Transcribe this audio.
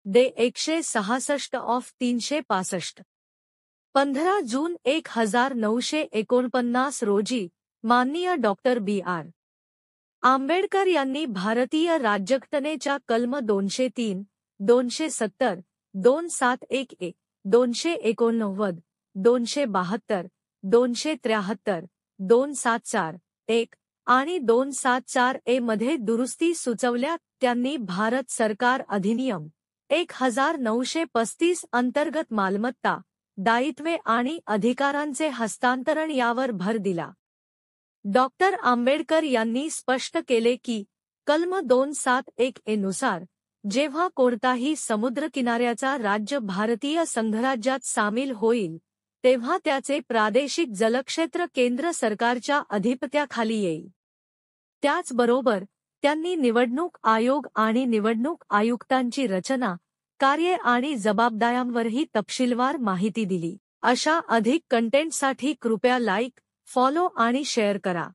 दे 166 of 365. 15 जून 1949 रोजी माननीय doctor B R. Ambedkar यांनी भारतीय राज्यघटनेच्या कलम 203, 270, 2711, 289, 272, 273, 274, 1 आणि 274 ए मध्ये दुरुस्ती सुचवल्या. त्यांनी भारत सरकार अधिनियम 1935 अंतर्गत मालमत्ता, दायित्वे आणि अधिकारांचे हस्तांतरण यावर भर दिला. डॉक्टर आंबेडकर यांनी स्पष्ट केले की कलम 271 ए नुसार जेव्हा कोणताही समुद्रकिनाऱ्याचा राज्य भारतीय संघराज्यात सामील होईल तेव्हा त्याचे प्रादेशिक जलक्षेत्र केंद्र सरकारच्या अधिपत्याखाली येईल. त्याचबरोबर त्यांनी निवडणूक आयोग आणि निवडणूक आयुक्तांची रचना, कार्ये आणि जबाबदाऱ्यांवरही तपशीलवार माहिती दिली. अशा अधिक कंटेंटसाठी कृपया लाईक, फॉलो आणि शेअर करा.